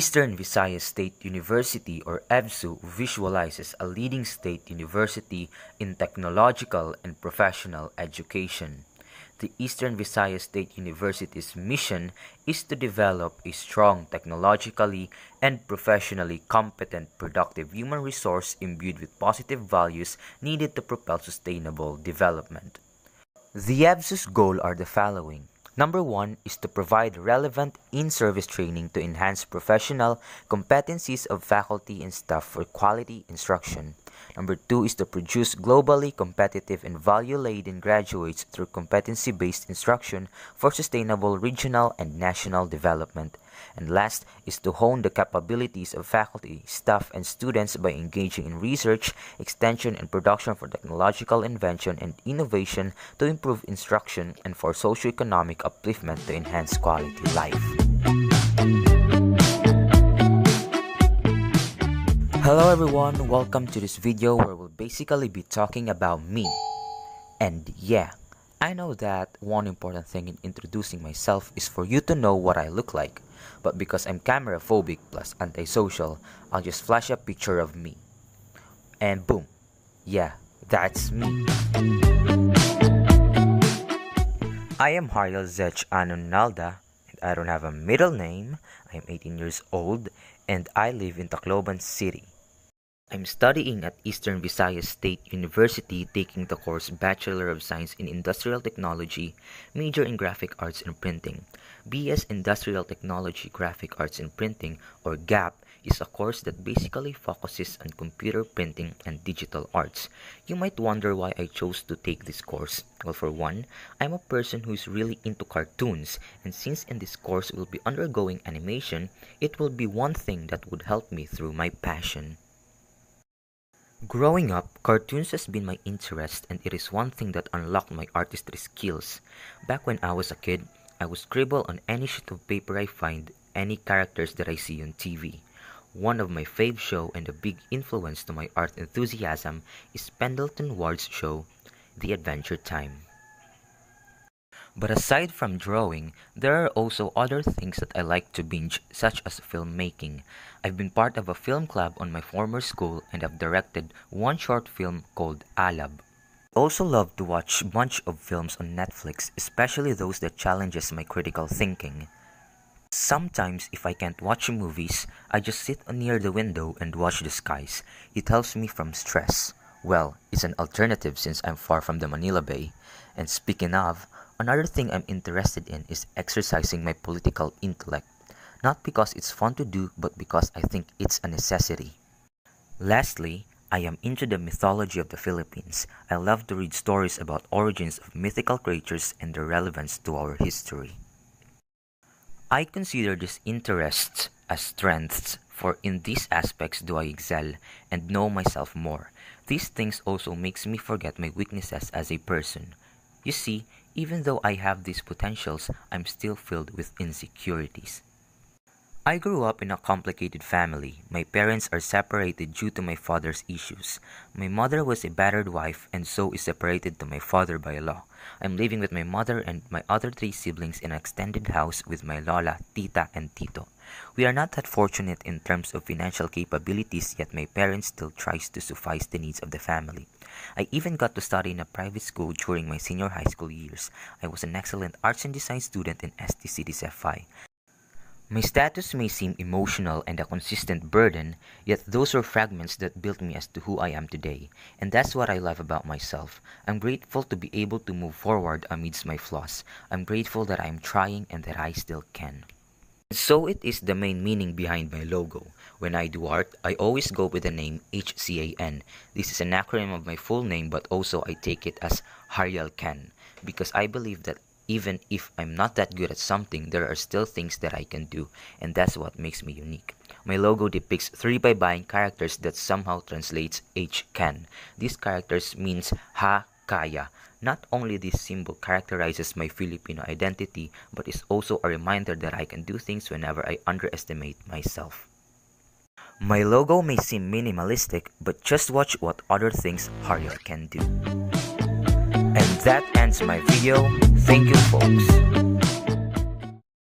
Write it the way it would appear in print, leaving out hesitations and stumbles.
Eastern Visayas State University or EVSU visualizes a leading state university in technological and professional education. The Eastern Visayas State University's mission is to develop a strong technologically and professionally competent productive human resource imbued with positive values needed to propel sustainable development. The EVSU's goals are the following. Number 1 is to provide relevant in-service training to enhance professional competencies of faculty and staff for quality instruction. Number 2 is to produce globally competitive and value-laden graduates through competency-based instruction for sustainable regional and national development. And last is to hone the capabilities of faculty, staff, and students by engaging in research, extension, and production for technological invention and innovation to improve instruction and for socioeconomic upliftment to enhance quality life. Hello everyone, welcome to this video where we'll basically be talking about me. And yeah, I know that one important thing in introducing myself is for you to know what I look like. But because I'm camera phobic plus antisocial, I'll just flash a picture of me. And boom, yeah, that's me. I am Hariel Zech Anon Nalda, and I don't have a middle name. I am 18 years old, and I live in Tacloban City. I'm studying at Eastern Visayas State University taking the course Bachelor of Science in Industrial Technology, major in Graphic Arts and Printing. BS Industrial Technology Graphic Arts and Printing, or GAP, is a course that basically focuses on computer printing and digital arts. You might wonder why I chose to take this course. Well, for one, I'm a person who is really into cartoons, and since in this course we'll be undergoing animation, it will be one thing that would help me through my passion. Growing up, cartoons has been my interest, and it is one thing that unlocked my artistry skills. Back when I was a kid, I would scribble on any sheet of paper I find, any characters that I see on TV. One of my fave show and a big influence to my art enthusiasm is Pendleton Ward's show, The Adventure Time. But aside from drawing, there are also other things that I like to binge, such as filmmaking. I've been part of a film club on my former school and have directed one short film called Alab. I also love to watch a bunch of films on Netflix, especially those that challenges my critical thinking. Sometimes, if I can't watch movies, I just sit near the window and watch the skies. It helps me from stress. Well, it's an alternative since I'm far from the Manila Bay. And speaking of, another thing I'm interested in is exercising my political intellect. Not because it's fun to do, but because I think it's a necessity. Lastly, I am into the mythology of the Philippines. I love to read stories about origins of mythical creatures and their relevance to our history. I consider these interests as strengths, for in these aspects do I excel and know myself more. These things also makes me forget my weaknesses as a person. You see, even though I have these potentials, I'm still filled with insecurities. I grew up in a complicated family. My parents are separated due to my father's issues. My mother was a battered wife and so is separated to my father by law. I'm living with my mother and my other 3 siblings in an extended house with my lola, tita, and tito. We are not that fortunate in terms of financial capabilities, yet my parents still tries to suffice the needs of the family. I even got to study in a private school during my senior high school years. I was an excellent arts and design student in STCD's FI. My status may seem emotional and a consistent burden, yet those are fragments that built me as to who I am today. And that's what I love about myself. I'm grateful to be able to move forward amidst my flaws. I'm grateful that I am trying and that I still can. So it is the main meaning behind my logo. When I do art, I always go with the name HCAN. This is an acronym of my full name, but also I take it as Hariel Can, because I believe that even if I'm not that good at something, there are still things that I can do, and that's what makes me unique. My logo depicts 3 bye-bying characters that somehow translates H can. These characters means ha kaya. Not only this symbol characterizes my Filipino identity, but is also a reminder that I can do things whenever I underestimate myself. My logo may seem minimalistic, but just watch what other things Hariel can do. And that ends my video. Thank you, folks.